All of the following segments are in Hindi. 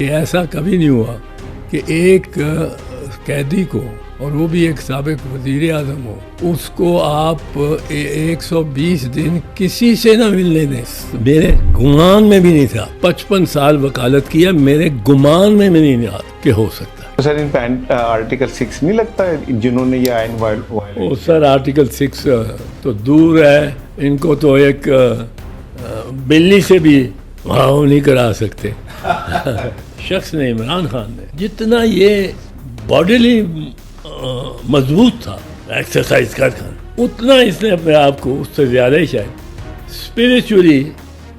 ऐसा कभी नहीं हुआ कि एक कैदी को, और वो भी एक साबिक वज़ीर आज़म हो, उसको आप 120 दिन किसी से ना मिलने दें। मेरे गुमान में भी नहीं था। 55 साल वकालत किया, मेरे गुमान में भी नहीं था कि हो सकता है। तो सर इन पे आर्टिकल 6 नहीं लगता है जिन्होंने ये आइन ओ सर, आर्टिकल 6 तो दूर है, इनको तो एक बिल्ली से भी भाव नहीं करा सकते। शख्स ने, इमरान खान ने, जितना ये बॉडीली मजबूत था एक्सरसाइज कर उतना इसने अपने आप को उससे ज़्यादा ही शायद स्पिरिचुअली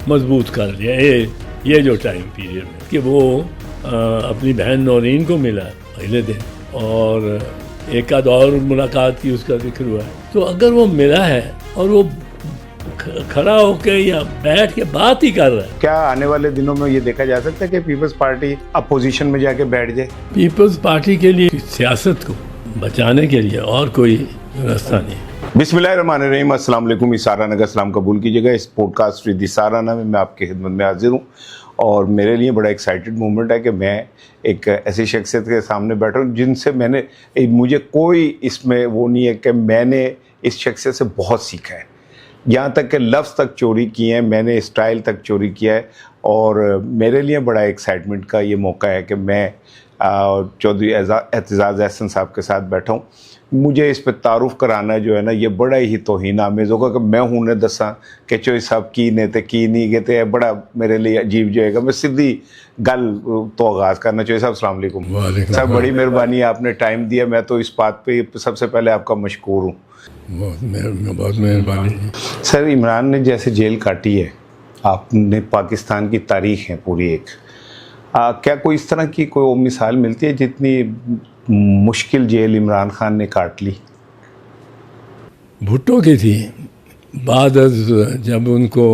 मजबूत कर लिया ये जो टाइम पीरियड में कि वो अपनी बहन नौरीन को मिला पहले दिन, और एक आध और मुलाकात की उसका जिक्र हुआ है। तो अगर वो मिला है और वो खड़ा होकर या बैठ के बात ही कर रहा है, क्या आने वाले दिनों में ये देखा जा सकता है कि पीपल्स पार्टी अपोजिशन में जाके बैठ जाए? पीपल्स पार्टी के लिए सियासत को बचाने के लिए और कोई रास्ता नहीं। बिस्मिल्लाहिर्रहमानिर्रहीम, अस्सलाम वालेकुम। इसाराना का सलाम कबूल कीजिएगा। इस पॉडकास्ट विद इसाराना में मैं आपकी खिदमत में हाजिर हूँ और मेरे लिए बड़ा एक्साइटेड मोमेंट है कि मैं एक ऐसी शख्सियत के सामने बैठा हूँ जिनसे मुझे कोई इसमें वो नहीं है कि मैंने इस शख्सियत से बहुत सीखा है। यहाँ तक कि लफ्ज़ तक चोरी किए हैं, मैंने स्टाइल तक चोरी किया है, और मेरे लिए बड़ा एक्साइटमेंट का ये मौका है कि मैं चौधरी एतजाज़ एहसन साहब के साथ बैठा हूँ। मुझे इस पर तारुफ कराना जो है ना, ये बड़ा ही तौहीन आमेज़ होगा कि मैं हूँ ने दसा कि चौधरी साहब की ने ते की नहीं गए थे, बड़ा मेरे लिए अजीब जो है। मैं सीधी गल तो आगाज़ करना। चौधरी साहब अस्सलाम वालेकुम। सर बड़ी मेहरबानी है, आपने टाइम दिया। मैं तो इस बात पे सबसे पहले आपका मशकूर हूँ। बहुत मेहरबानी। सर इमरान ने जैसे जेल काटी है, आपने पाकिस्तान की तारीख़ है पूरी एक, क्या कोई इस तरह की कोई मिसाल मिलती है जितनी मुश्किल जेल इमरान खान ने काट ली? भुट्टो की थी, बाद जब उनको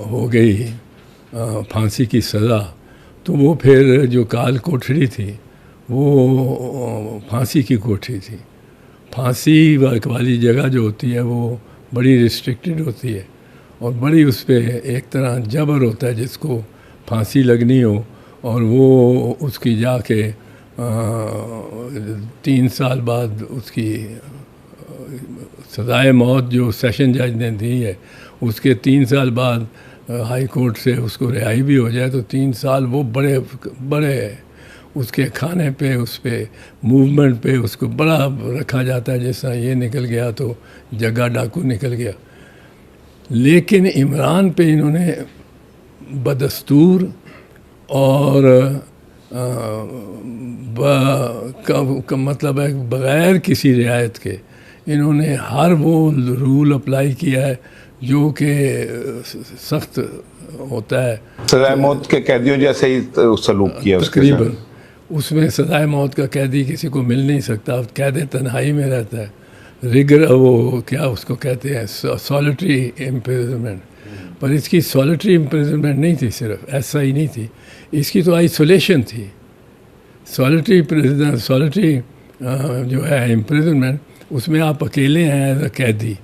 हो गई फांसी की सज़ा, तो वो फिर जो काल कोठरी थी वो फांसी की कोठरी थी। फांसी वाली जगह जो होती है वो बड़ी रिस्ट्रिक्टेड होती है और बड़ी उस पर एक तरह जबर होता है जिसको फांसी लगनी हो, और वो उसकी जाके 3 साल बाद उसकी सज़ाए मौत जो सेशन जज ने दी है, उसके 3 साल बाद हाई कोर्ट से उसको रिहाई भी हो जाए तो 3 साल वो बड़े बड़े उसके खाने पे, उस पे मूवमेंट पे उसको बड़ा रखा जाता है, जैसा ये निकल गया तो जग्गा डाकू निकल गया। लेकिन इमरान पे इन्होंने बदस्तूर और मतलब है बग़ैर किसी रियायत के इन्होंने हर वो रूल अप्लाई किया है जो कि सख्त होता है। सज़ाए मौत के कैदियों जैसे ही सलूक किया तकरीबन। उसमें सज़ाए मौत का कैदी किसी को मिल नहीं सकता, कैद तन्हाई में रहता है। वो क्या उसको कहते हैं, सॉलिटरी इम्प्रिजनमेंट। पर इसकी सॉलिटरी इम्प्रिजनमेंट नहीं थी, सिर्फ ऐसा ही नहीं थी, इसकी तो आइसोलेशन थी। सॉलिटरी जो है इम्प्रिजनमेंट, उसमें आप अकेले हैं एज अ कैदी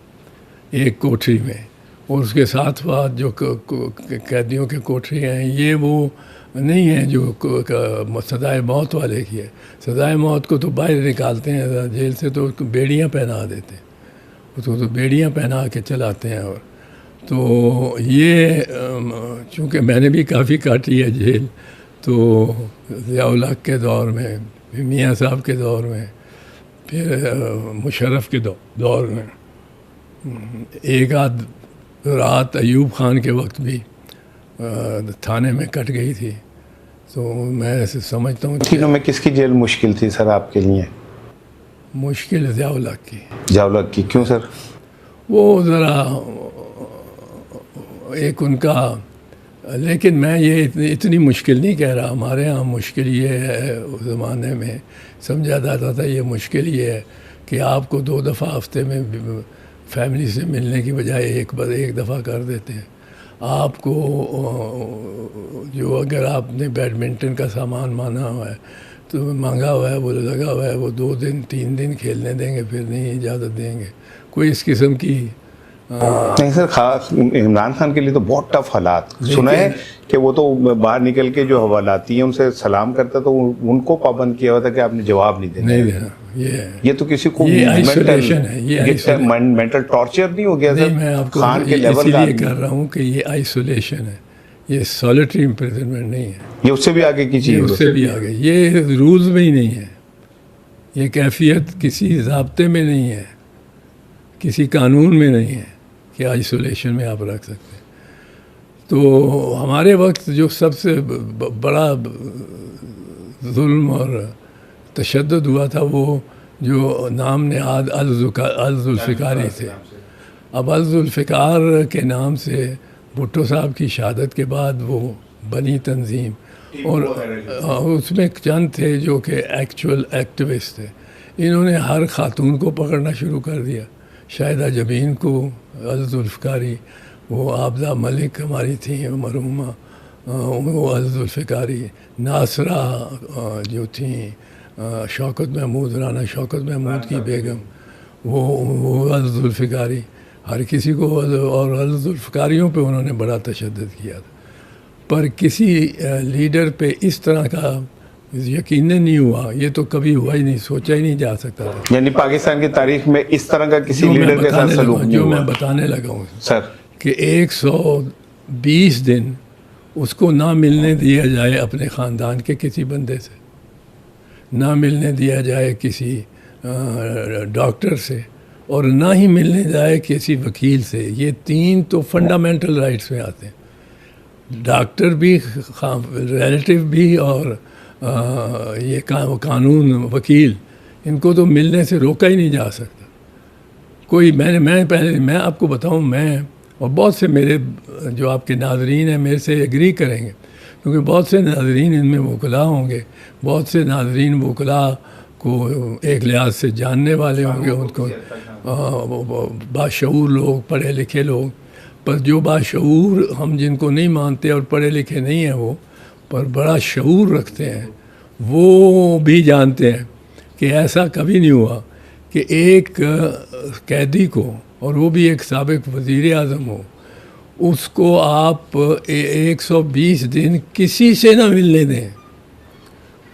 एक कोठरी में, और उसके साथ साथ जो कैदियों के कोठरी हैं ये वो नहीं है जो सज़ाए मौत वाले की है। सज़ाए मौत को तो बाहर निकालते हैं जेल से, तो उसको बेड़ियाँ पहना देते हैं, उसको तो बेड़ियाँ पहना के चलाते हैं। और तो ये चूँकि मैंने भी काफ़ी काटी है जेल, तो ज़िया-उल हक के दौर में, मियाँ साहब के दौर में, फिर मुशर्रफ के दौर में, एक आध रात अयूब खान के वक्त भी थाने में कट गई थी। तो मैं ऐसे समझता हूँ तीनों में किसकी जेल मुश्किल थी सर आपके लिए? मुश्किल ज़िया-उल हक की। ज़िया-उल हक की क्यों सर? वो ज़रा एक उनका, लेकिन मैं ये इतनी मुश्किल नहीं कह रहा। हमारे यहाँ मुश्किल ये है, उस ज़माने में समझा जाता था ये मुश्किल ये है कि आपको 2 दफ़ा हफ्ते में फैमिली से मिलने की बजाय एक दफ़ा कर देते हैं। आपको जो अगर आपने बैडमिंटन का सामान मांगा हुआ है तो मांगा हुआ है, वो लगा हुआ है, वो 2 दिन 3 दिन खेलने देंगे, फिर नहीं इजाज़त देंगे। कोई इस किस्म की नहीं सर, खास इमरान खान के लिए तो बहुत टफ हालात सुना है कि वो तो बाहर निकल के जो हवालाती हैं उनसे सलाम करता तो उनको पाबंद किया हुआ था कि आपने जवाब नहीं देना। ये तो किसी को आइसोलेशन है, ये मेंटल टॉर्चर नहीं हो गया सर? मैं आपको खान के लेवल का कर रहा हूँ कि ये आइसोलेशन है, ये सॉलिटरी इम्प्रिजनमेंट नहीं है, ये उससे भी आगे की चीज़, उससे भी आगे, ये रूल्स में ही नहीं है, ये कैफियत किसी ज़ाब्ते में नहीं है, किसी कानून में नहीं है कि आइसोलेशन में आप रख सकते हैं। तो हमारे वक्त जो सबसे बड़ा जुल्म और तशद्दुद हुआ था वो जो नाम ने अल-जुल्फ़िकारी थे। अब अल-जुल्फ़िकार के नाम से भुट्टो साहब की शहादत के बाद वो बनी तंजीम, और उसमें चंद थे जो कि एक्चुअल एक्टिविस्ट थे। इन्होंने हर खातून को पकड़ना शुरू कर दिया, शाहिदा जबीन को, अल-जुल्फ़िकारी, वो आबदा मलिक हमारी थी मरहुमा, वो अल-जुल्फ़िकारी, नासरा जो थी, शौकत महमूद, राना शौकत महमूद की बेगम, वो अल-जुल्फ़िकारी, हर किसी को, और अल-जुल्फ़िकारियों पे उन्होंने बड़ा तशद्दुद किया था। पर किसी लीडर पे इस तरह का यकीनन नहीं हुआ, ये तो कभी हुआ ही नहीं, सोचा ही नहीं जा सकता था। यानी पाकिस्तान की तारीख में इस तरह का किसी लीडर के साथ सलूक नहीं हुआ। जो मैं बताने लगा हूँ सर कि 120 दिन उसको ना मिलने दिया जाए अपने ख़ानदान के किसी बंदे से, ना मिलने दिया जाए किसी डॉक्टर से, और ना ही मिलने जाए किसी वकील से। ये तीन तो फंडामेंटल राइट्स में आते हैं, डॉक्टर भी, रिलेटिव भी, और ये कानून, वकील, इनको तो मिलने से रोका ही नहीं जा सकता कोई। मैं आपको बताऊं, मैं और बहुत से मेरे जो आपके नाज़रीन हैं मेरे से एग्री करेंगे, क्योंकि बहुत से नाज़रीन इनमें वकला होंगे, बहुत से नाज़रीन वकला को एक लिहाज से जानने वाले होंगे, उनको बाशऊर लोग, पढ़े लिखे लोग। पर जो बाशऊर हम जिनको नहीं मानते और पढ़े लिखे नहीं हैं वो, पर बड़ा शऊर रखते हैं, वो भी जानते हैं कि ऐसा कभी नहीं हुआ कि एक कैदी को, और वो भी एक साबिक वज़ीर आज़म हो, उसको आप 120 दिन किसी से ना मिलने दें।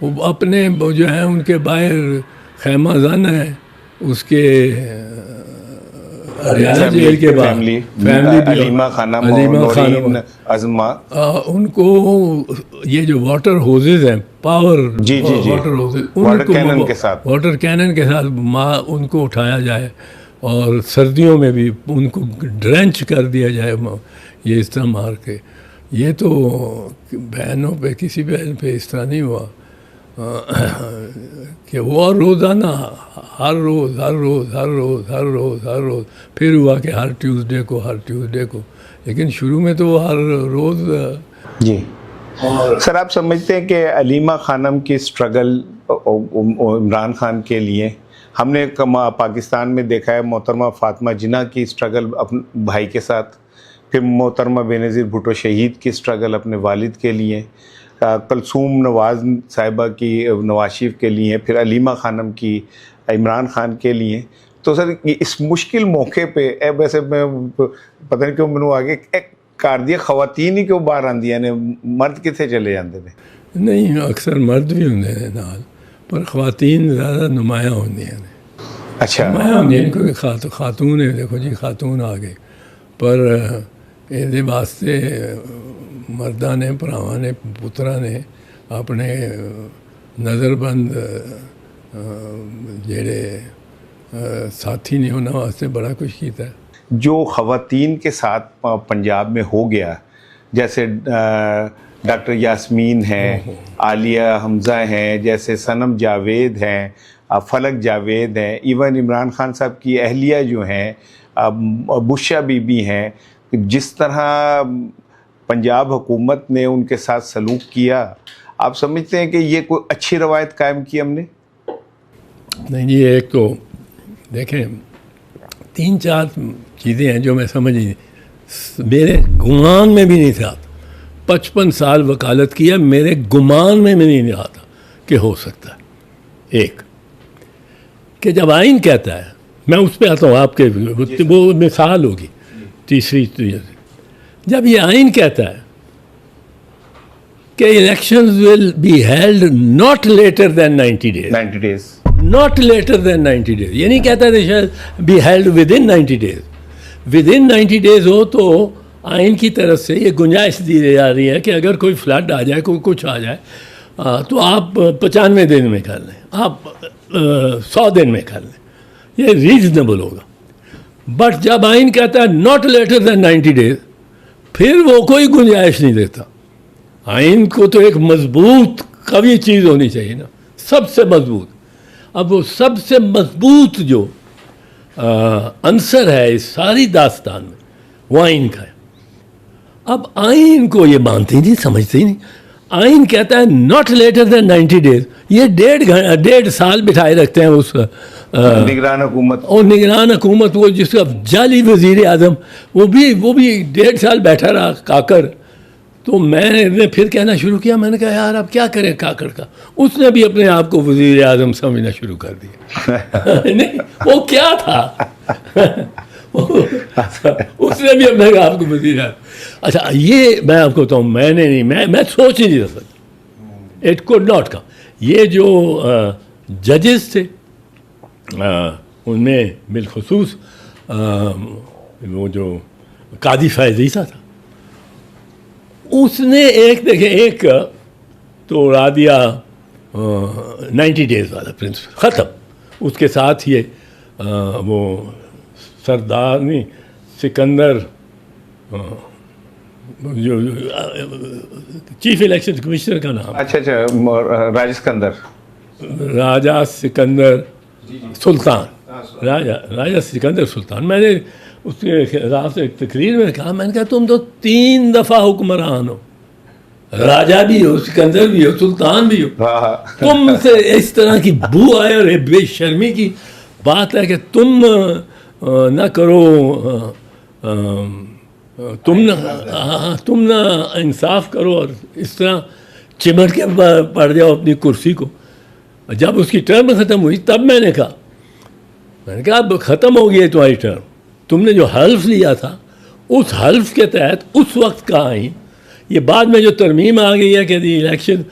वो अपने जो हैं उनके बाहर खैमा जन है, उसके हरियाणा जेल के बाद फैमिली अलीमा खानम, अज़मा, उनको ये जो वाटर होजेज हैं, पावर वाटर होजेज, वाटर कैनन के साथ उनको उठाया जाए, और सर्दियों में भी उनको ड्रेंच कर दिया जाए, ये इस तरह मार के। ये तो बहनों पे, किसी बहन पे इस तरह नहीं हुआ कि वो, और रोज़ाना, हर रोज़ फिर हुआ कि हर ट्यूसडे को, लेकिन शुरू में तो हर रोज़। जी सर, आप समझते हैं कि अलीमा खानम की स्ट्रगल इमरान खान के लिए, हमने पाकिस्तान में देखा है मोहतरमा फातिमा जिन्ना की स्ट्रगल अपने भाई के साथ, फिर मोहतरमा बेनज़ीर भुट्टो शहीद की स्ट्रगल अपने वालिद के लिए, कलसूम नवाज़ साहिबा की नवाज शरीफ के लिए, फिर अलीमा खानम की इमरान खान के लिए। तो सर इस मुश्किल मौके पे वैसे मैं पता नहीं क्यों मैंने आगे कर दिया, खवातीन ही क्यों बाहर आंदियां ने, मर्द कितने चले जाते थे? नहीं, अक्सर मर्द भी होंगे नाल, पर खवातीन ज़्यादा नुमाया होंदियां ने। अच्छा, नुमाया होंदियां क्योंकि खातून है, देखो जी खातून आ गए, पर ये वास्ते मर्दा ने, भरावां ने, पुत्रा ने अपने नज़रबंद जेड़े साथी ने उन्होंने वास्ते बड़ा कुछ किया। जो ख़वातीन के साथ पंजाब में हो गया, जैसे डॉक्टर यास्मीन हैं, आलिया हमज़ा हैं, जैसे सनम जावेद हैं, फलक जावेद हैं, इवन इमरान खान साहब की अहलिया जो हैं, बुशा बीबी हैं, जिस तरह पंजाब हुकूमत ने उनके साथ सलूक किया, आप समझते हैं कि ये कोई अच्छी रवायत कायम की हमने? नहीं जी, एक तो देखें 3-4 चीज़ें हैं जो मैं समझ नहीं, मेरे गुमान में भी नहीं था। 55 साल वकालत किया, मेरे गुमान में भी नहीं रहा था कि हो सकता है। एक कि जब आइन कहता है, मैं उस पर आता हूँ, आपके वो मिसाल होगी, तीसरी चीज़, जब ये आइन कहता है कि elections will be held not later than 90 days, 90 days, not later than 90 days, ये नहीं कहता they shall be held within 90 days. Within 90 days हो तो आइन की तरफ से ये गुंजाइश दी जा रही है कि अगर कोई फ्लड आ जाए, कोई कुछ आ जाए, तो आप 95 दिन में कर लें, आप 100 दिन में कर लें, ये रीजनेबल होगा। बट जब आइन कहता है नॉट लेटर देन 90 डेज, फिर वो कोई गुंजाइश नहीं देता। आइन को तो एक मजबूत कवी चीज़ होनी चाहिए ना, सबसे मजबूत। अब वो सबसे मजबूत जो अंसर है इस सारी दास्तान में, वो आइन का है। अब आइन को ये मानते ही नहीं, समझते ही नहीं। आइन कहता है नॉट लेटर देन 90 डेज, ये 1.5 साल बिठाए रखते हैं उस निगरान हुकूमत, और निगरान हुकूमत, वो जिसका जाली वज़ीर आज़म, वो भी 1.5 साल बैठा रहा काकर। तो मैंने फिर कहना शुरू किया, मैंने कहा यार अब क्या करें काकर का। उसने भी अपने आप को वज़ीर आज़म समझना शुरू कर दिया। नहीं, वो क्या था उसने भी अपने आप को वज़ीर आज़म। अच्छा, ये मैं आपको बताऊँ, मैंने नहीं, मैं सोच ही नहीं सकता, इट कुड नॉट कम। ये जो जजेस थे उनमें बिलखसूस वो जो कादी फैज़ ईसा था, उसने एक तो उड़ा दिया 90 डेज वाला प्रिंसिपल, ख़त्म। उसके साथ ये वो सरदार नहीं, सिकंदर जो चीफ इलेक्शन कमिश्नर का नाम, अच्छा, राजा सिकंदर सुल्तान, राजा सिकंदर सुल्तान। मैंने उसके हिसाब से एक तकरीर में कहा, मैंने कहा तुम तो 3 दफ़ा हुक्मरान हो, राजा भी हो, सिकंदर भी हो, सुल्तान भी हो, तुमसे इस तरह की बू आए और बेशर्मी की बात है कि तुम ना करो, तुम ना इंसाफ करो और इस तरह चिमट के पड़ जाओ अपनी कुर्सी को। जब उसकी टर्म ख़त्म हुई तब मैंने कहा अब ख़त्म हो गई तुम्हारी टर्म, तुमने जो हल्फ लिया था उस हल्फ के तहत उस वक्त का आइन, ये बाद में जो तरमीम आ गई है कि the election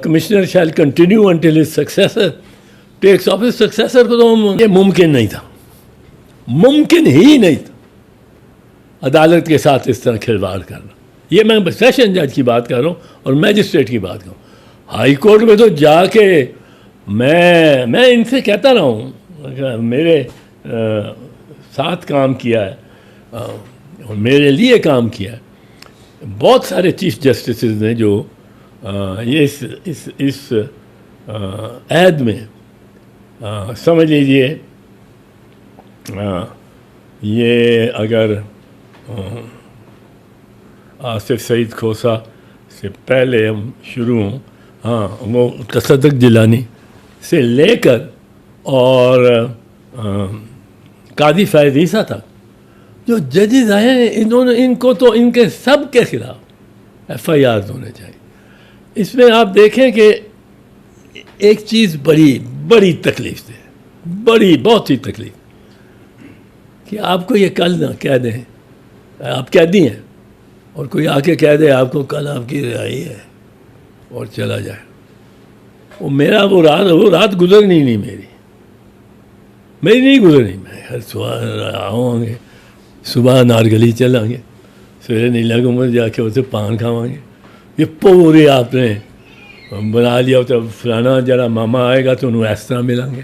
commissioner shall continue until his successor takes office, successor को तो ये मुमकिन नहीं था, मुमकिन ही नहीं था अदालत के साथ इस तरह खिलवाड़ करना। ये मैं सेशन जज की बात कर रहा हूँ और मैजिस्ट्रेट की बात कर रहा हूँ। हाई कोर्ट में तो जाके मैं इनसे कहता रहा हूँ, मेरे साथ काम किया है और मेरे लिए काम किया है बहुत सारे चीफ जस्टिस ने जो ये इस ऐद में समझ लीजिए, ये अगर आसिफ सईद खोसा से पहले हम शुरू हों, हाँ, वो तसद्दुक़ जिलानी से लेकर और कादी फैज़ ईसा तक जो जजेस आए हैं, इन्होंने इनको तो इनके सब के ख़िलाफ़ FIR होने चाहिए। इसमें आप देखें कि एक चीज़ बड़ी तकलीफ़ है, बहुत ही तकलीफ़, कि आपको ये कल ना कह दें आप कैदी हैं और कोई आके कह दे आपको कल आपकी रिहाई है और चला जाए। वो रात गुजरनी नहीं, मेरी नहीं गुजरनी। मैं हर सुबह आऊँगे, सुबह नारगली चलांगे, सवेरे नीला गुंबद जाके उसे पान खावांगे। ये पूरे आपने बना लिया होता, फलाना जरा मामा आएगा तो उन्होंने इस तरह मिलेंगे।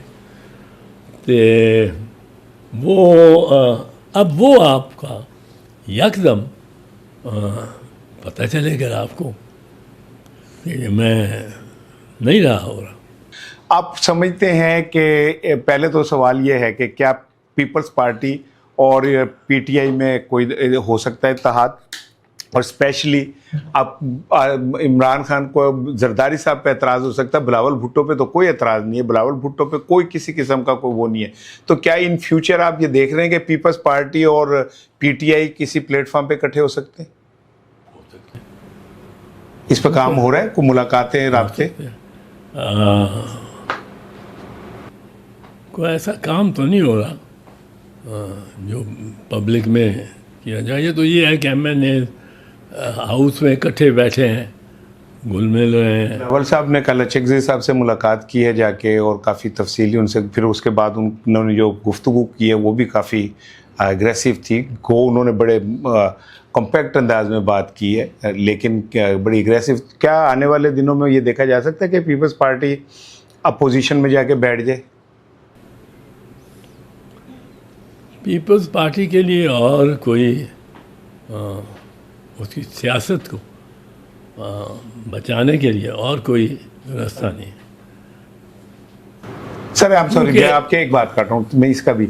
तो अब वो आपका यकदम पता चलेगा आपको कि मैं नहीं रहा हो रहा। आप समझते हैं कि पहले तो सवाल ये है कि क्या पीपल्स पार्टी और PTI में कोई हो सकता है इत्तेहाद, और स्पेशली आप इमरान खान को, जरदारी साहब पे एतराज़ हो सकता है, बिलावल भुट्टो पे तो कोई एतराज़ नहीं है, बिलावल भुट्टो पे कोई किसी किस्म का कोई वो नहीं है। तो क्या इन फ्यूचर आप ये देख रहे हैं कि पीपल्स पार्टी और PTI किसी प्लेटफॉर्म पे इकट्ठे हो सकते हैं? इस पर काम हो रहा है, कोई मुलाकातें, राब्ते? कोई ऐसा काम तो नहीं हो रहा जो पब्लिक में किया जाए। ये तो ये है कि MNA हाउस में इकट्ठे बैठे हैं, घुल मिल रहे हैं। नवल साहब ने कल अचकज़ई साहब से मुलाकात की है जाके, और काफ़ी तफसीली उनसे, फिर उसके बाद उन्होंने जो गुफ्तगू की है वो भी काफ़ी एग्रेसिव थी। उन्होंने बड़े कॉम्पैक्ट अंदाज में बात की है, लेकिन बड़ी एग्रेसिव। क्या आने वाले दिनों में ये देखा जा सकता है कि पीपल्स पार्टी अपोजिशन में जाके बैठ जाए? पीपल्स पार्टी के लिए और कोई उसकी सियासत को बचाने के लिए और कोई रास्ता नहीं। सर आप सॉरी, मैं आपके एक बात काट रहा हूँ, मैं इसका भी,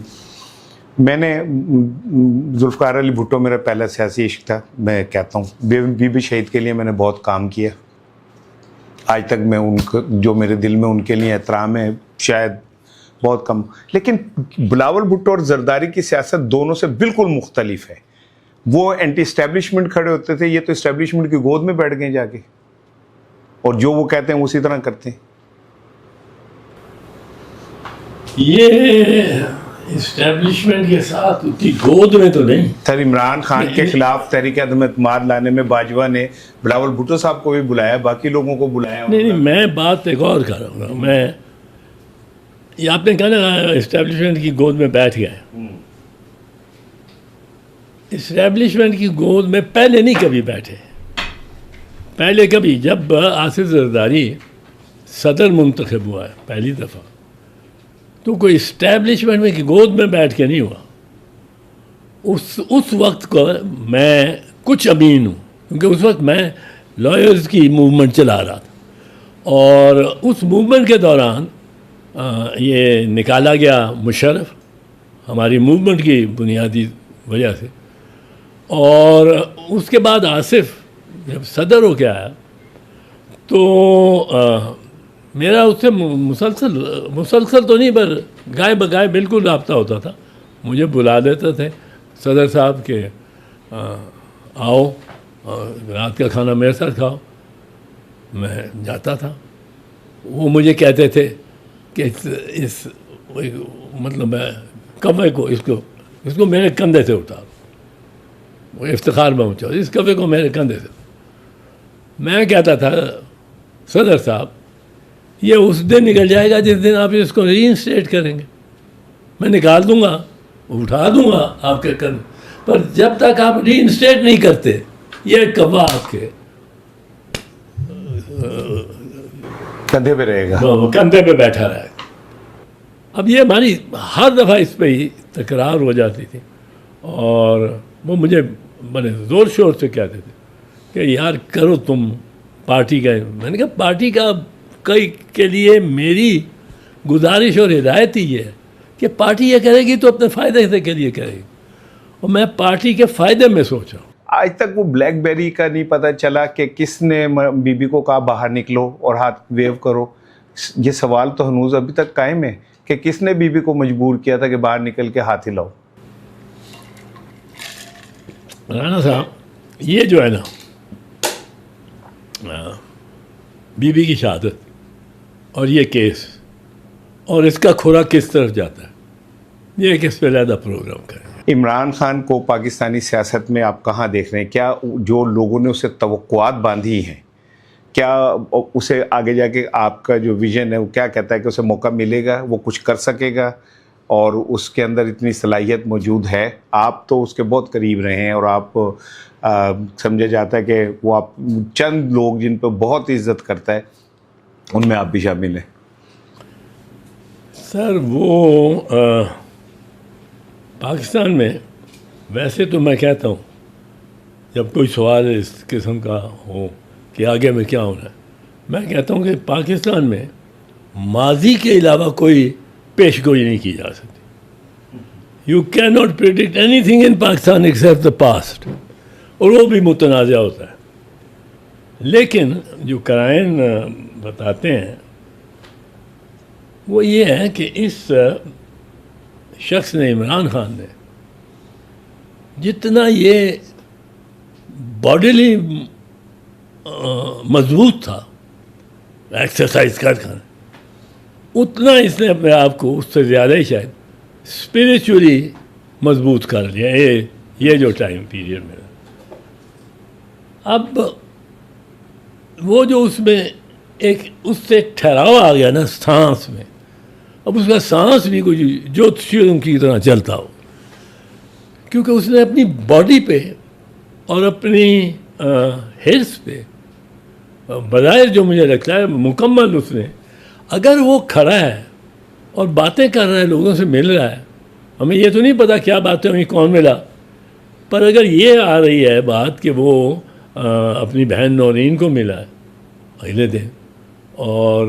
मैंने जुल्फ़िकार अली भुट्टो मेरा पहला सियासी इश्क था। मैं कहता हूँ बीबी शहीद के लिए मैंने बहुत काम किया। आज तक मैं उनको, जो मेरे दिल में उनके लिए एहतराम है, शायद बहुत कम। लेकिन बिलावल भुट्टो और जरदारी की सियासत दोनों से बिल्कुल मुख्तलिफ है। वो एंटी इस्टेब्लिशमेंट खड़े होते थे, ये तो इस्टेब्लिशमेंट की गोद में बैठ गए जाके, और जो वो कहते हैं उसी तरह करते हैं। ये इस्टेब्लिशमेंट के साथ उसकी गोद में तो नहीं। सर इमरान खान के खिलाफ तहरीक अदम एतमाद लाने में बाजवा ने बिलावल भुट्टो साहब को भी बुलाया, बाकी लोगों को बुलाया। नहीं, मैं बात एक और कर रहा हूँ। मैं ये आपने कहा ना इस्टेब्लिशमेंट की गोद में बैठ गए। इस्टेब्लिशमेंट की गोद में पहले नहीं कभी बैठे। पहले कभी जब आसिफ जरदारी सदर मुंतखब हुआ है पहली दफ़ा, तो कोई इस्टेब्लिशमेंट में की गोद में बैठ के नहीं हुआ। उस वक्त को मैं कुछ अमीन हूँ, क्योंकि उस वक्त मैं लॉयर्स की मूवमेंट चला रहा था, और उस मूवमेंट के दौरान ये निकाला गया मुशर्रफ हमारी मूवमेंट की बुनियादी वजह से। और उसके बाद आसिफ जब सदर हो गया आया, तो मेरा उससे मुसलसल तो नहीं, पर गाय बगाए बिल्कुल रब्ता होता था। मुझे बुला देते थे सदर साहब के, आओ रात का खाना मेरे साथ खाओ। मैं जाता था। वो मुझे कहते थे कि इस मतलब मैं कब्र को इसको मेरे कंधे से उतारो। वो इफ्तिखार में ऊँचा, इस कब्र को मेरे कंधे से। मैं कहता था सदर साहब, ये उस दिन निकल जाएगा जिस दिन आप इसको रीइंस्टेट करेंगे। मैं निकाल दूंगा, उठा दूंगा आपके कंधे, पर जब तक आप रीइंस्टेट नहीं करते, ये कब्र आपके कंधे पे रहेगा, कंधे पे बैठा रहेगा। अब ये हमारी हर दफ़ा इस पर ही तकरार हो जाती थी, और वो मुझे बड़े ज़ोर शोर से कहते थे कि यार करो तुम पार्टी का। मैंने कहा पार्टी का के लिए मेरी गुजारिश और हिदायत ही ये है कि पार्टी ये करेगी तो अपने फ़ायदे के लिए करेगी, और मैं पार्टी के फ़ायदे में सोच रहा हूँ। आज तक वो ब्लैकबेरी का नहीं पता चला कि किसने बीबी को कहा बाहर निकलो और हाथ वेव करो। ये सवाल तो हनूज अभी तक कायम है कि किसने बीबी को मजबूर किया था कि बाहर निकल के हाथ हिलाओ। राणा साहब, ये जो है ना बीबी की शहादत और ये केस और इसका खुरा किस तरफ जाता है, ये किस पे ज़्यादा प्रोग्राम करें। इमरान खान को पाकिस्तानी सियासत में आप कहाँ देख रहे हैं? क्या जो लोगों ने उसे तवक्कुआत बांधी हैं, क्या उसे आगे जाके आपका जो विज़न है वो क्या कहता है कि उसे मौका मिलेगा, वो कुछ कर सकेगा, और उसके अंदर इतनी सलाहियत मौजूद है? आप तो उसके बहुत करीब रहे हैं, और आप समझा जाता है कि वो आप चंद लोग जिन पर बहुत इज्जत करता है उनमें आप भी शामिल हैं। सर वो पाकिस्तान में वैसे तो मैं कहता हूँ जब कोई सवाल इस किस्म का हो कि आगे में क्या होना है, मैं कहता हूँ कि पाकिस्तान में माजी के अलावा कोई पेशगोई नहीं की जा सकती। You can not predict anything in Pakistan except the past, और वो भी मुतनाज़ा होता है। लेकिन जो कराइन बताते हैं वो ये है कि इस शख्स ने, इमरान खान ने, जितना ये बॉडीली मजबूत था एक्सरसाइज कर, उतना इसने अपने आप को उससे ज़्यादा ही शायद स्पिरिचुअली मजबूत कर लिया। ये जो टाइम पीरियड मेरा। अब वो जो उसमें एक उससे ठहराव आ गया ना सांस में, अब उसका सांस भी कोई ज्योतिषियों की तरह चलता हो, क्योंकि उसने अपनी बॉडी पे और अपनी हेल्थ पे बजाय जो मुझे लगता है मुकम्मल उसने, अगर वो खड़ा है और बातें कर रहा है, लोगों से मिल रहा है, हमें ये तो नहीं पता क्या बातें हुई, कौन मिला, पर अगर ये आ रही है बात कि वो अपनी बहन नौरीन को मिला है अगले दिन और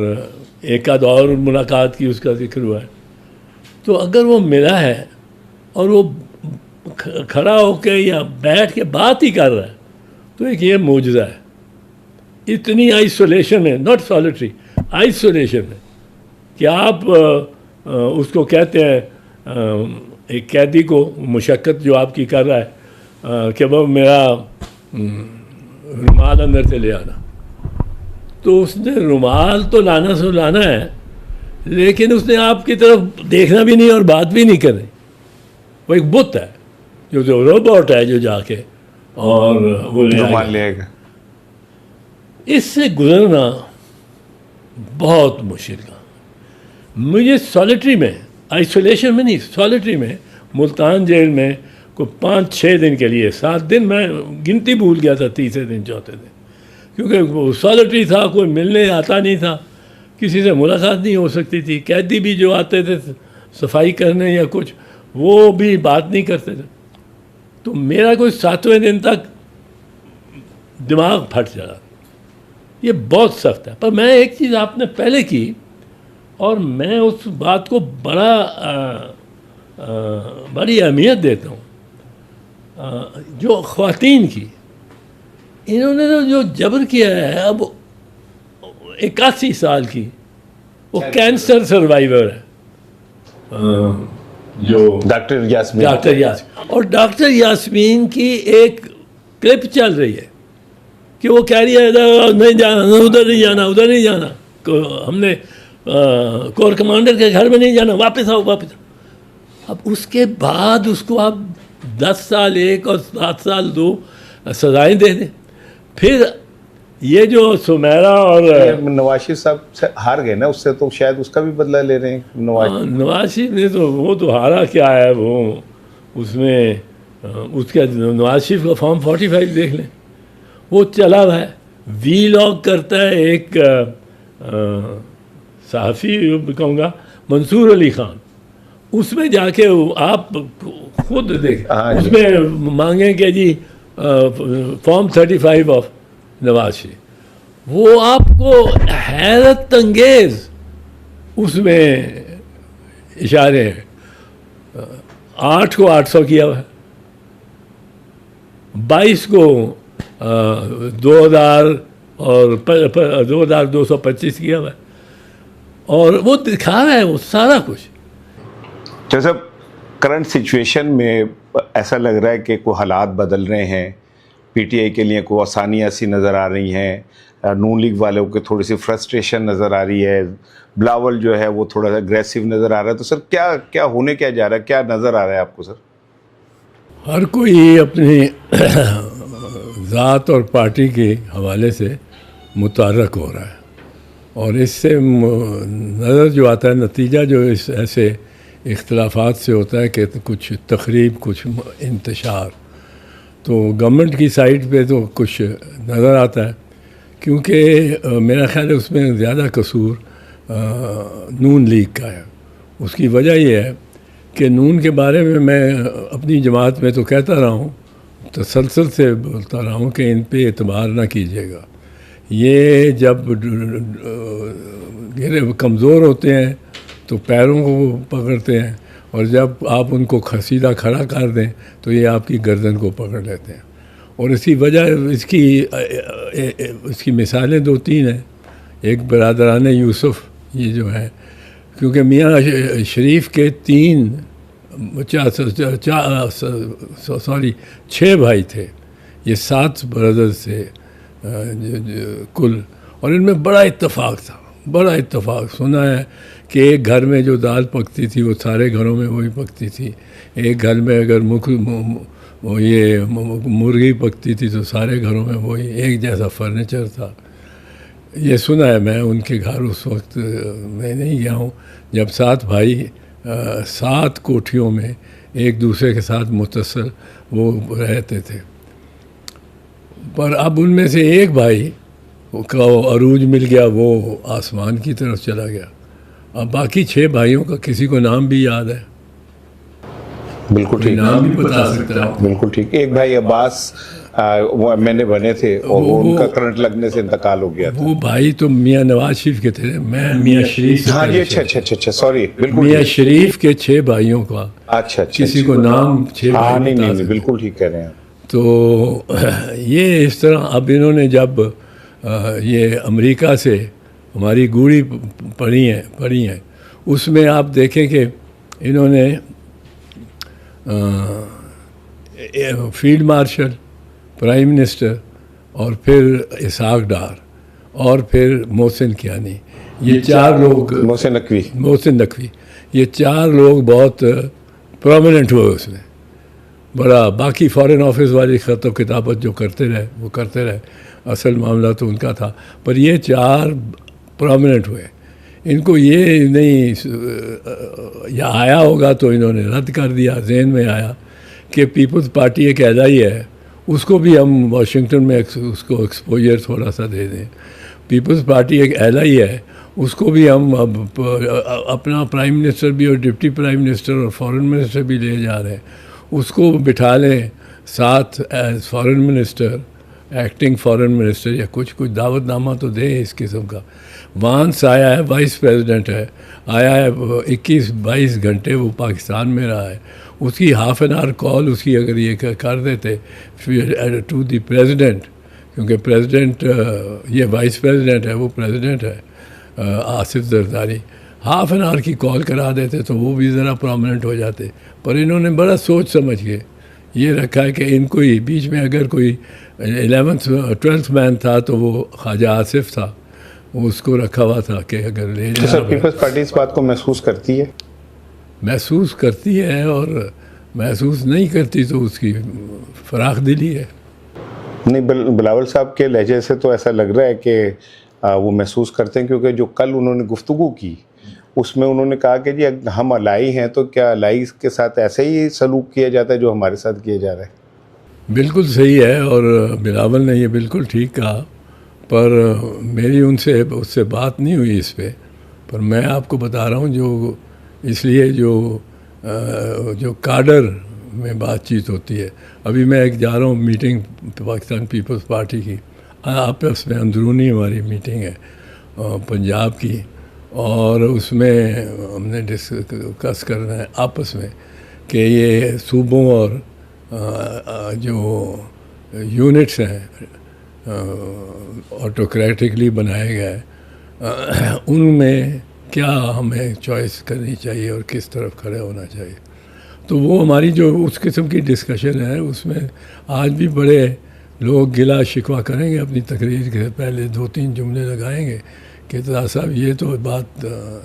एक आध और मुलाकात की उसका जिक्र हुआ है, तो अगर वो मिला है और वो खड़ा होकर या बैठ के बात ही कर रहा है, तो एक ये मौजज़ा है। इतनी आइसोलेशन है, नॉट सॉलिटरी, आइसोलेशन है कि आप उसको कहते हैं एक कैदी को मुशक्क़त जो आपकी कर रहा है कि वो मेरा रुमाल अंदर से ले आना, तो उसने रुमाल तो लाना सो लाना है, लेकिन उसने आपकी तरफ देखना भी नहीं और बात भी नहीं करनी। वो एक बुत है जो रोबोट है जो जाके और वो रुमाल ले आएगा। इससे गुजरना बहुत मुश्किल काम। मुझे सॉलिटरी में, आइसोलेशन में नहीं, सॉलिटरी में मुल्तान जेल में को 5-6 दिन के लिए, 7 दिन मैं गिनती भूल गया था, तीसरे दिन चौथे दिन, क्योंकि वो सॉलिटरी था, कोई मिलने आता नहीं था, किसी से मुलाकात नहीं हो सकती थी। कैदी भी जो आते थे सफाई करने या कुछ, वो भी बात नहीं करते थे। तो मेरा कोई 7वें दिन तक दिमाग फट चला। ये बहुत सख्त है। पर मैं एक चीज़ आपने पहले की और मैं उस बात को बड़ी अहमियत देता हूँ, जो ख़वातीन की, इन्होंने तो जो जबर किया है, अब 81 साल की वो कैंसर सर्वाइवर है, जो डॉक्टर यास्मीन, और डॉक्टर यास्मीन की एक क्लिप चल रही है कि वो कह रही है इधर नहीं जाना, उधर नहीं जाना, उधर नहीं जाना, हमने कोर कमांडर के घर में नहीं जाना, वापस आओ वापस आओ। अब उसके बाद उसको आप 10 साल 1 और 7 साल 2 सजाएं दे दें। फिर ये जो सुमेरा और नवाज शरीफ साहब से हार गए ना, उससे तो शायद उसका भी बदला ले रहे हैं नवाज शरीफ ने। तो वो तो हारा क्या है, वो उसमें उसका नवाज शरीफ का फॉर्म 45 देख लें, वो चला हुआ है, वीलॉग करता है एक सहाफ़ी कहूँगा, मंसूर अली ख़ान, उसमें जाके आप खुद देखें, उसमें मांगें कि जी फॉर्म 35 ऑफ नवाज शरीफ, वो आपको हैरत अंगेज़ उसमें इशारे हैं। 8 को 800 किया हुआ है, 22 को 2000 और 2225 किया हुआ है, और वो दिखा रहा है वो सारा कुछ। जैसे करंट सिचुएशन में ऐसा लग रहा है कि कोई हालात बदल रहे हैं, पीटीआई के लिए कोई आसानियाँ सी नज़र आ रही हैं, नून लीग वालों के थोड़ी सी फ्रस्ट्रेशन नज़र आ रही है, बिलावल जो है वो थोड़ा सा अग्रेसिव नज़र आ रहा है। तो सर क्या क्या होने क्या जा रहा है, क्या नज़र आ रहा है आपको सर? हर कोई अपनी ज़ात और पार्टी के हवाले से मुतहर्रक हो रहा है, और इससे नज़र जो आता है, नतीजा जो इस ऐसे इख्तलाफात से होता है कि कुछ तकरीब, कुछ इंतशार, तो गवर्नमेंट की साइड पे तो कुछ नज़र आता है, क्योंकि मेरा ख़्याल है उसमें ज़्यादा कसूर नून लीग का है। उसकी वजह यह है कि नून के बारे में मैं अपनी जमात में तो कहता रहा हूँ, तसलसल से बोलता रहा हूँ कि इन पे एतबार ना कीजिएगा। ये जब गिरे कमज़ोर होते हैं तो पैरों को पकड़ते हैं, और जब आप उनको सीधा खड़ा कर दें तो ये आपकी गर्दन को पकड़ लेते हैं। और इसकी वजह इसकी मिसालें 2-3 हैं। एक बरादरान यूसुफ ये जो है, क्योंकि मियाँ शरीफ के 6 भाई थे, ये 7 ब्रदर्स थे कुल, और इनमें बड़ा इत्तेफाक था, बड़ा इत्तेफाक। सुना है कि एक घर में जो दाल पकती थी वो सारे घरों में वही पकती थी। एक घर में अगर वो ये मुर्गी पकती थी तो सारे घरों में वही एक जैसा फर्नीचर था। ये सुना है, मैं उनके घर उस वक्त मैं नहीं गया हूँ जब 7 भाई 7 कोठियों में एक दूसरे के साथ मुत्तसल वो रहते थे। पर अब उनमें से एक भाई का अरूज मिल गया, वो आसमान की तरफ चला गया। अब बाकी 6 भाइयों का किसी को नाम भी याद है? बिल्कुल ठीक, नाम भी बता सकता है? बिल्कुल ठीक। एक भाई अब्बास वो मैंने बने थे और वो उनका करंट लगने से इंतकाल हो गया था। वो भाई तो मियाँ नवाज शरीफ के थे, मैं मियाँ शरीफ से हाँ जी, अच्छा, सॉरी, बिल्कुल मियाँ शरीफ के 6 भाइयों का अच्छा किसी को नाम 6 हाँ, भाई नहीं, बिल्कुल ठीक कह रहे हैं। तो ये इस तरह अब इन्होंने जब ये अमेरिका से हमारी गूढ़ी पढ़ी हैं उसमें आप देखें कि इन्होंने फील्ड मार्शल, प्राइम मिनिस्टर और फिर इसहाक डार और फिर मोहसिन कियानी, ये 4 लोग, मोहसिन नकवी, ये 4 लोग बहुत प्रोमिनेंट हुए उसमें। बड़ा बाकी फॉरेन ऑफिस वाली ख़त व किताबत जो करते रहे वो करते रहे, असल मामला तो उनका था, पर ये 4 प्रोमिनेंट हुए। इनको ये नहीं या आया होगा तो इन्होंने रद्द कर दिया, जहन में आया कि पीपल्स पार्टी एक एलआई है, उसको भी हम वाशिंगटन में उसको एक्सपोजर थोड़ा सा दे दें। पीपल्स पार्टी एक एलआई है, उसको भी हम अब अपना प्राइम मिनिस्टर भी और डिप्टी प्राइम मिनिस्टर और फॉरेन मिनिस्टर भी ले जा रहे हैं, उसको बिठा लें साथ as foreign minister, acting foreign minister, या कुछ दावतनामा तो दें इस किस्म का। वांस आया है, वाइस प्रेसिडेंट है, आया है 21-22 घंटे वो पाकिस्तान में रहा है, उसकी हाफ एन आवर कॉल उसकी अगर ये कर देते फिर टू द प्रेसिडेंट, क्योंकि प्रेसिडेंट ये वाइस प्रेसिडेंट है, वो प्रेसिडेंट है Asif Zardari, half an hour की कॉल करा देते तो वो भी ज़रा प्रोमिनेंट हो जाते। पर इन्होंने बड़ा सोच समझ के ये रखा है कि इनको ही बीच में अगर कोई 11th-12th मैन था तो वो ख्वाजा आसिफ था, उसको रखा हुआ था कि अगर ले जाए। सर, पीपल्स पार्टी इस बात को महसूस करती है? महसूस करती है, और महसूस नहीं करती तो उसकी फराख दिली है। नहीं, बिलावल साहब के लहजे से तो ऐसा लग रहा है कि वो महसूस करते हैं, क्योंकि जो कल उन्होंने गुफ्तगू की उसमें उन्होंने कहा कि जी हम अलाई हैं तो क्या अलाई के साथ ऐसे ही सलूक किया जाता है जो हमारे साथ किया जा रहा है? बिल्कुल सही है, और बिलावल ने ये बिल्कुल ठीक कहा, पर मेरी उससे बात नहीं हुई इस पे। पर मैं आपको बता रहा हूँ जो इसलिए जो काडर में बातचीत होती है, अभी मैं एक जा रहा हूँ मीटिंग पाकिस्तान पीपल्स पार्टी की, आपस में अंदरूनी हमारी मीटिंग है पंजाब की, और उसमें हमने डिस्कस करना है आपस में कि ये सूबों और जो यूनिट्स हैं ऑटोक्रेटिकली बनाए गए उनमें क्या हमें चॉइस करनी चाहिए और किस तरफ खड़े होना चाहिए। तो वो हमारी जो उस किस्म की डिस्कशन है उसमें आज भी बड़े लोग गिला शिकवा करेंगे, अपनी तकरीर के पहले 2-3 जुमले लगाएंगे कि साहब ये तो बात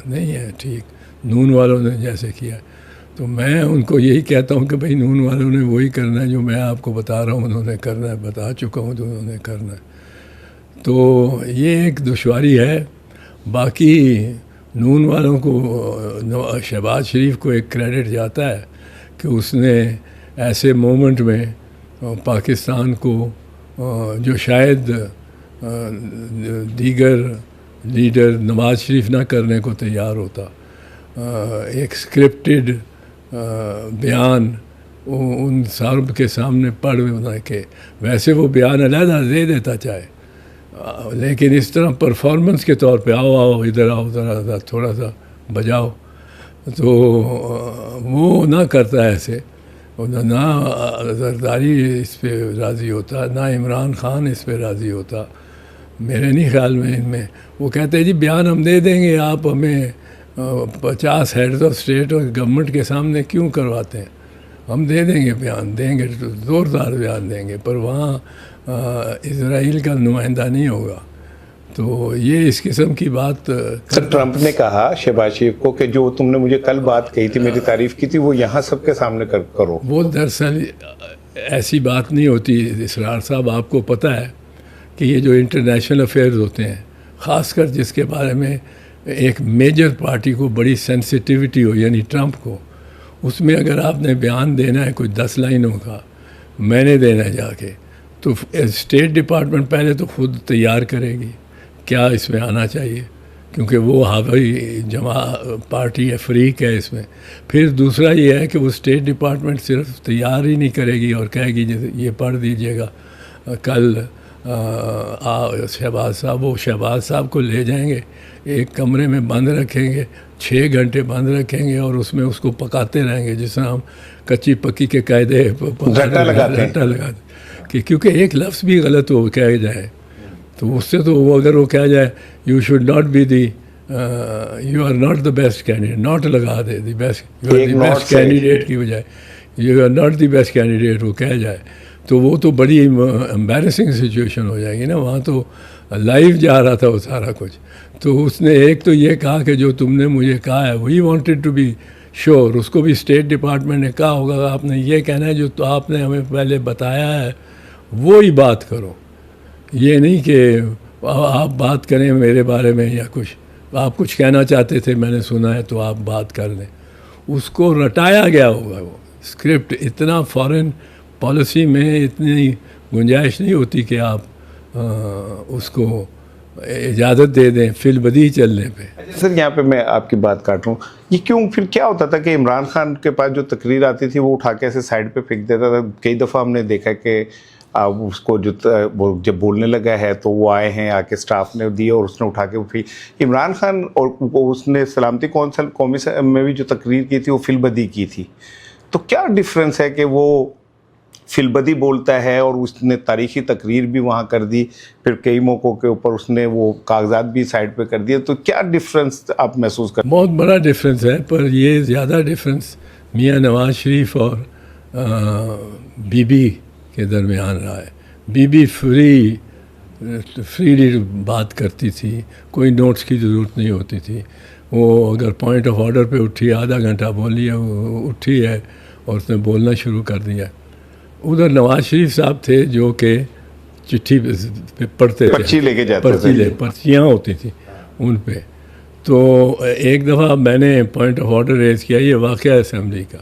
नहीं है ठीक, नून वालों ने जैसे किया। तो मैं उनको यही कहता हूँ कि भाई नून वालों ने वही करना है जो मैं आपको बता रहा हूँ उन्होंने करना है, बता चुका हूँ जो उन्होंने करना है। तो ये एक दुश्वारी है। बाकी नून वालों को, शहबाज शरीफ को एक क्रेडिट जाता है कि उसने ऐसे मोमेंट में पाकिस्तान को जो शायद दीगर लीडर नवाज शरीफ ना करने को तैयार होता, एक स्क्रिप्टेड बयान उन साहब के सामने पढ़ बना के, वैसे वो बयान अलहदा दे देता चाहे, लेकिन इस तरह परफॉर्मेंस के तौर पे आओ इधर आओ ज़रा थोड़ा सा बजाओ, तो वो ना करता ऐसे। ना जरदारी इस पे राज़ी होता, ना इमरान खान इस पे राज़ी होता मेरे नहीं ख्याल में। इनमें वो कहते हैं जी बयान हम दे देंगे, आप हमें 50 हेड्स ऑफ स्टेट और गवर्नमेंट के सामने क्यों करवाते हैं, हम दे देंगे बयान, देंगे तो ज़ोरदार बयान देंगे, पर वहाँ इजराइल का नुमाइंदा नहीं होगा। तो ये इस किस्म की बात। सर, ट्रंप ने कहा शहबाज शरीफ को कि जो तुमने मुझे कल बात कही थी, मेरी तारीफ़ की थी, वो यहाँ सबके सामने करो। वो दरअसल ऐसी बात नहीं होती इसरार साहब, आपको पता है कि ये जो इंटरनेशनल अफेयर्स होते हैं, ख़ासकर जिसके बारे में एक मेजर पार्टी को बड़ी सेंसिटिविटी हो, यानी ट्रंप को, उसमें अगर आपने बयान देना है कोई 10 लाइनों का, मैंने देना है जाके, तो स्टेट डिपार्टमेंट पहले तो खुद तैयार करेगी क्या इसमें आना चाहिए, क्योंकि वो हवाई जमा पार्टी है, फ्रीक है इसमें। फिर दूसरा ये है कि वो स्टेट डिपार्टमेंट सिर्फ तैयार ही नहीं करेगी और कहेगी जैसे ये पढ़ दीजिएगा कल शहबाज साहब, वो शहबाज साहब को ले जाएंगे, एक कमरे में बंद रखेंगे, 6 घंटे बंद रखेंगे और उसमें उसको पकाते रहेंगे, जिस तरह हम कच्ची पक्की के कायदे रट्टा लगाते कि क्योंकि एक लफ्ज़ भी गलत हो कह जाए तो उससे तो वो अगर वो कहा जाए you should not be the you are not the best candidate, not लगा दे the best, you are the best candidate की बजाय you are not the best candidate वो कह जाए, तो वो तो बड़ी एम्बैरेसिंग सिचुएशन हो जाएगी ना। वहाँ तो लाइव जा रहा था वो सारा कुछ। तो उसने एक तो ये कहा कि जो तुमने मुझे कहा है, we wanted to be sure, उसको भी स्टेट डिपार्टमेंट ने कहा होगा आपने ये कहना है जो तो आपने हमें पहले बताया है वो ही बात करो, ये नहीं कि आप बात करें मेरे बारे में या कुछ, आप कुछ कहना चाहते थे मैंने सुना है तो आप बात कर लें। उसको रटाया गया होगा वो स्क्रिप्ट, इतना फॉरेन पॉलिसी में इतनी गुंजाइश नहीं होती कि आप उसको इजाज़त दे दें फिल्बदी चलने पे। सर यहाँ पे मैं आपकी बात काट रहा हूँ, ये क्यों फिर क्या होता था कि इमरान खान के पास जो तकरीर आती थी वो उठा के ऐसे साइड पे फेंक देता था। कई दफ़ा हमने देखा कि उसको जो जब बोलने लगा है तो वो आए हैं, आके स्टाफ ने दिए और उसने उठा के फिर इमरान खान और वो उसने सलामती कौंसिल कौमी में भी जो तकरीर की थी वो फिल्बदी की थी। तो क्या डिफरेंस है कि वो फिल्बदी बोलता है और उसने तारीखी तकरीर भी वहाँ कर दी, फिर कई मौक़ों के ऊपर उसने वो कागजात भी साइड पे कर दिए, तो क्या डिफरेंस आप महसूस कर? बहुत बड़ा डिफरेंस है, पर ये ज़्यादा डिफरेंस मियाँ नवाज शरीफ और बीबी के दरमियान रहा है। बीबी फ्रीली बात करती थी, कोई नोट्स की ज़रूरत नहीं होती थी। वो अगर पॉइंट ऑफ ऑर्डर पे उठी, आधा घंटा बोली है, उठी है और उसने बोलना शुरू कर दिया। उधर नवाज शरीफ साहब थे जो कि चिट्ठी पे पढ़ते थे, पर्ची लेके जाते थे, पर्चियाँ होती थी उन पे। तो एक दफ़ा मैंने पॉइंट ऑफ ऑर्डर रेज़ किया, ये वाक़या असेंबली का,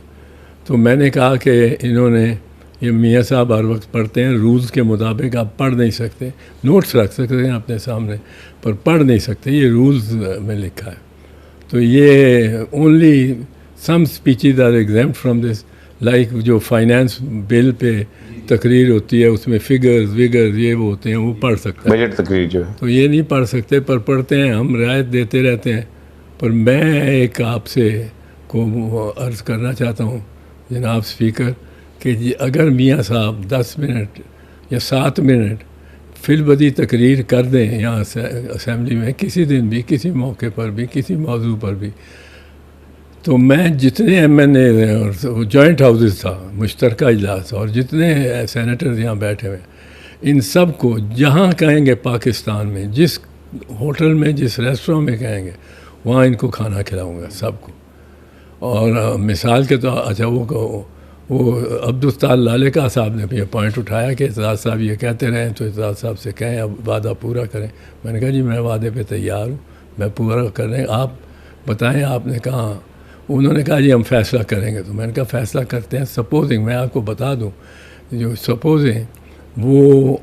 तो मैंने कहा कि इन्होंने ये मियाँ साहब हर वक्त पढ़ते हैं, रूल्स के मुताबिक आप पढ़ नहीं सकते, नोट्स रख सकते हैं अपने सामने पर पढ़ नहीं सकते, ये रूल्स में लिखा है। तो ये only some speeches are exempt from this, like जो फाइनेंस बिल पे तकरीर होती है उसमें फिगर्स ये वो होते हैं, वो पढ़ सकते हैं, बजट तकरीर जो है, तो ये नहीं पढ़ सकते पर पढ़ते हैं, हम रियायत देते रहते हैं। पर मैं एक आपसे को अर्ज़ करना चाहता हूँ जनाब स्पीकर कि अगर मियाँ साहब 10 मिनट या 7 मिनट फिल्बदी तकरीर कर दें यहाँ असेंबली में किसी दिन भी, किसी मौके पर भी, किसी मौजू पर भी, तो मैं जितने MNA और जॉइंट हाउसेस था, मुश्तरका इजलास, और जितने सेनेटर्स यहाँ बैठे हुए, इन सब को जहाँ कहेंगे पाकिस्तान में, जिस होटल में, जिस रेस्टोरेंट में कहेंगे, वहाँ इनको खाना खिलाऊँगा सबको। और मिसाल के तो अच्छा वो अब्दुस्तार लालेका साहब ने भी ये पॉइंट उठाया कि एजाज साहब ये कहते रहें तो एजाज साहब से कहें अब वादा पूरा करें। मैंने कहा जी मैं वादे पे तैयार हूँ, मैं पूरा कर रहे हैं, आप बताएं आपने कहा। उन्होंने कहा जी हम फैसला करेंगे, तो मैंने कहा फैसला करते हैं। सपोजिंग मैं आपको बता दूँ, जो सपोजिंग वो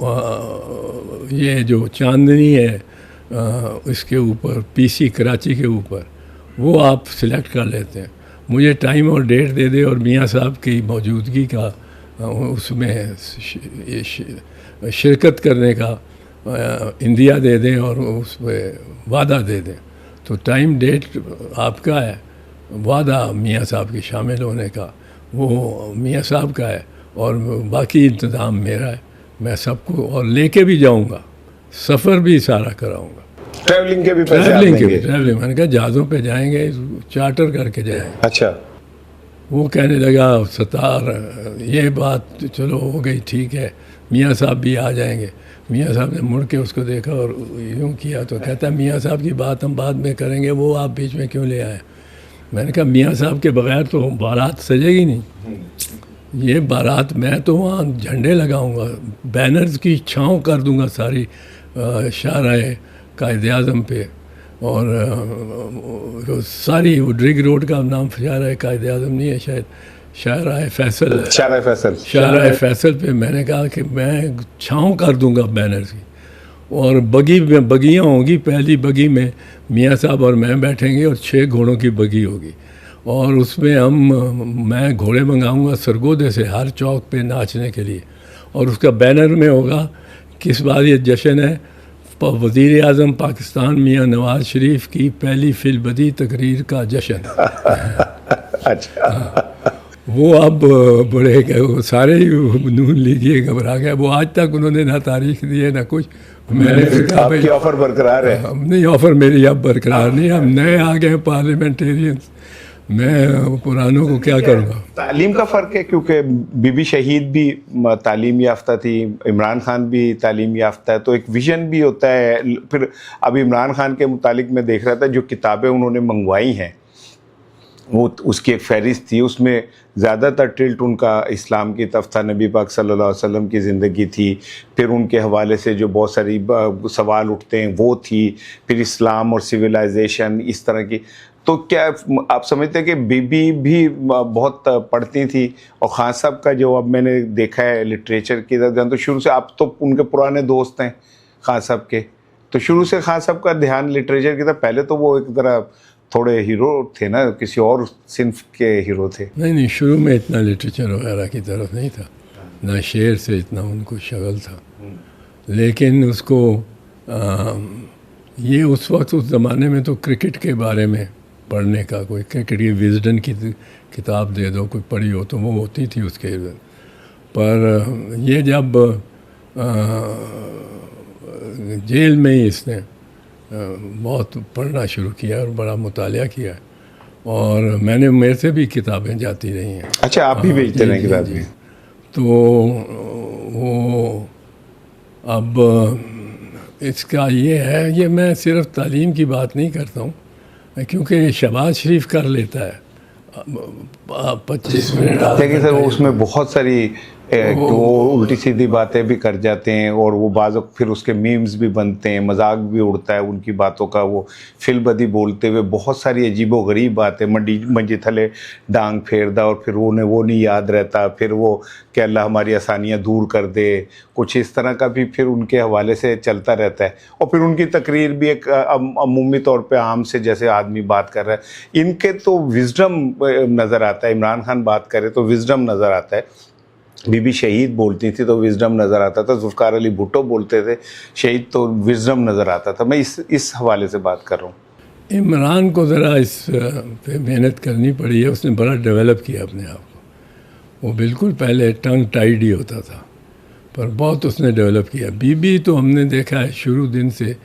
ये जो चांदनी है इसके ऊपर PC कराची के ऊपर, वो आप सिलेक्ट कर लेते हैं, मुझे टाइम और डेट दे दे और मियाँ साहब की मौजूदगी का उसमें शिरकत करने का इंदिया दे दें और उस पर वादा दे दें, तो टाइम डेट आपका है, वादा मियाँ साहब के शामिल होने का वो मियाँ साहब का है और बाकी इंतज़ाम मेरा है। मैं सबको और लेके भी जाऊंगा, सफ़र भी सारा कराऊंगा, ट्रैवलिंग के भी पैसे ट्रैवलिंग मैंने कहा जहाज़ों पे जाएंगे, चार्टर करके जाएंगे। अच्छा, वो कहने लगा सतार ये बात चलो हो गई ठीक है, मियाँ साहब भी आ जाएंगे। मियाँ साहब ने मुड़ के उसको देखा और यूँ किया, तो कहता मियाँ साहब की बात हम बाद में करेंगे, वो आप बीच में क्यों ले आए। मैंने कहा मियाँ साहब के बगैर तो बारात सजेगी नहीं। ये बारात मैं तो वहाँ झंडे लगाऊंगा, बैनर्स की छाँव कर दूंगा सारी शाहराह कायद-ए-आज़म पे, और सारी वो ड्रिग रोड का नाम शाहराह कायद-ए-आज़म नहीं है शायद, शाहराह फैसल है। शाहराह फैसल पे मैंने कहा कि मैं छाँव कर दूंगा बैनर्स की, और बगियाँ होंगी, पहली बगी में मियाँ साहब और मैं बैठेंगे और 6 घोड़ों की बगी होगी, और उसमें मैं घोड़े मंगाऊंगा सरगोदे से हर चौक पे नाचने के लिए, और उसका बैनर में होगा किस बार ये जश्न है, वज़ीर आज़म पाकिस्तान मियाँ नवाज़ शरीफ की पहली फिलबदी तकरीर का जश्न। अच्छा। वो अब बड़े वो सारे ही नून लीजिए घबरा गया, वो आज तक उन्होंने ना तारीख दी है ना कुछ। मैंने कहा आपकी ऑफर बरकरार है? नहीं, ऑफर मेरी अब बरकरार नहीं, हम नए आ गए पार्लियामेंटेरियंस, मैं पुरानों को क्या करूँगा। तालीम का फ़र्क है, क्योंकि बीबी शहीद भी तालीम याफ्ता थी, इमरान खान भी तालीम याफ्ता है, तो एक विज़न भी होता है। फिर अब इमरान खान के मुतालिक मैं देख रहा था जो किताबें उन्होंने मंगवाई हैं, वो उसकी एक फहरिस्त थी, उसमें ज़्यादातर टिल्ट उनका इस्लाम की तरफ था, नबी पाक सल्लल्लाहु अलैहि वसल्लम की ज़िंदगी थी, फिर उनके हवाले से जो बहुत सारी सवाल उठते हैं वो थी, फिर इस्लाम और सिविलाइजेशन इस तरह की। तो क्या आप समझते हैं कि बीबी भी बहुत पढ़ती थी? और ख़ान साहब का जो अब मैंने देखा है लिटरेचर की तरफ, तो शुरू से आप तो उनके पुराने दोस्त हैं ख़ान साहब के, तो शुरू से ख़ान साहब का ध्यान लिटरेचर की तरफ, पहले तो वो एक तरह थोड़े हीरो थे ना, किसी और सिंफ के हीरो थे? नहीं, शुरू में इतना लिटरेचर वगैरह की तरफ नहीं था, ना शेर से इतना उनको शगल था, लेकिन उसको ये उस वक्त उस ज़माने में तो क्रिकेट के बारे में पढ़ने का, कोई क्रिकेट की विजडन की किताब दे दो, कोई पढ़ी हो तो वो होती थी उसके। पर ये जब जेल में ही इसने बहुत पढ़ना शुरू किया और बड़ा मुतालिया किया, और मेरे से भी किताबें जाती रही हैं। अच्छा, आप भी भेजते रहे किताबें? तो वो अब इसका ये है, ये मैं सिर्फ तालीम की बात नहीं करता हूँ, क्योंकि शहबाज शरीफ कर लेता है 25 मिनट, लेकिन सर उसमें बहुत सारी वो उल्टी सीधी बातें भी कर जाते हैं, और वो बाज़ फिर उसके मीम्स भी बनते हैं, मजाक भी उड़ता है उनकी बातों का, वो फिलबदी बोलते हुए बहुत सारी अजीबो गरीब बातें, मंजी थले डांग फेर दा, और फिर उन्हें वो नहीं याद रहता, फिर वो कि अल्लाह हमारी आसानियाँ दूर कर दे, कुछ इस तरह का भी फिर उनके हवाले से चलता रहता है। और फिर उनकी तकरीर भी एक अमूमी तौर पे आम से जैसे आदमी बात कर रहा है, इनके तो विजडम नज़र आता है, इमरान खान बात करे तो विजडम नज़र आता है, बीबी शहीद बोलती थी तो विजडम नज़र आता था, जुल्फ़िकार अली भुट्टो बोलते थे शहीद तो विजडम नज़र आता था। मैं इस हवाले से बात कर रहा हूँ। इमरान को ज़रा इस पे मेहनत करनी पड़ी है, उसने बड़ा डेवलप किया अपने आप को। वो बिल्कुल पहले टंग टाइड ही होता था, पर बहुत उसने डेवलप किया। बीबी तो हमने देखा है शुरू दिन से,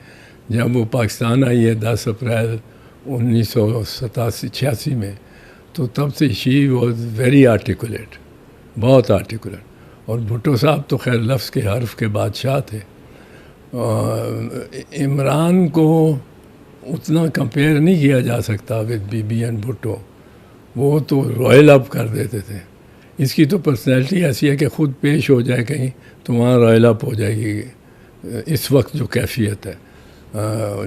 जब वो पाकिस्तान आई है 10 अप्रैल 1986 में, तो तब से शी वॉज वेरी आर्टिकुलेट, बहुत आर्टिकुलेट। और भुट्टो साहब तो खैर लफ्ज़ के हर्फ के बादशाह थे। इमरान को उतना कंपेयर नहीं किया जा सकता विद बीबी एंड भुट्टो, वो तो रॉयल अप कर देते थे। इसकी तो पर्सनैलिटी ऐसी है कि ख़ुद पेश हो जाए कहीं तो वहाँ रॉयल अप हो जाएगी, इस वक्त जो कैफियत है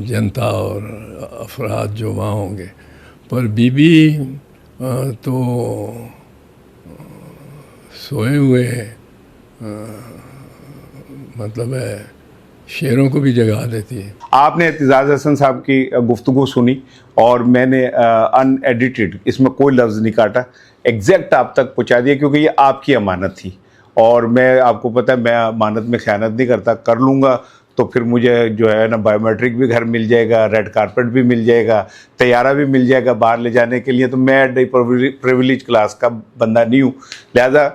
जनता और अफराद जो वहाँ होंगे। पर बीबी तो सोए हुए मतलब है शेरों को भी जगा देती है। आपने एतजाज़ हसन साहब की गुफ्तगू सुनी, और मैंने अनएडिटेड इसमें कोई लफ्ज़ नहीं काटा, एग्जैक्ट आप तक पहुंचा दिया, क्योंकि ये आपकी अमानत थी, और मैं आपको पता है मैं अमानत में ख़यानत नहीं करता। कर लूँगा तो फिर मुझे जो है ना बायोमेट्रिक भी घर मिल जाएगा, रेड कारपेट भी मिल जाएगा, तैयारा भी मिल जाएगा बाहर ले जाने के लिए, तो मैं प्रिविलेज क्लास का बंदा नहीं हूँ। लिहाजा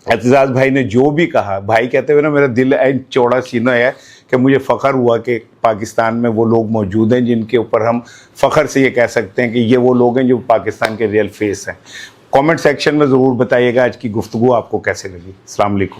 एतजाज़ भाई ने जो भी कहा, भाई कहते हुए ना मेरा दिल ऐन चौड़ा सीना है कि मुझे फ़ख्र हुआ कि पाकिस्तान में वो लोग मौजूद हैं जिनके ऊपर हम फ़ख्र से ये कह सकते हैं कि ये वो लोग हैं जो पाकिस्तान के रियल फेस हैं। कमेंट सेक्शन में ज़रूर बताइएगा आज की गुफ्तगू आपको कैसे लगी। अस्सलाम वालेकुम।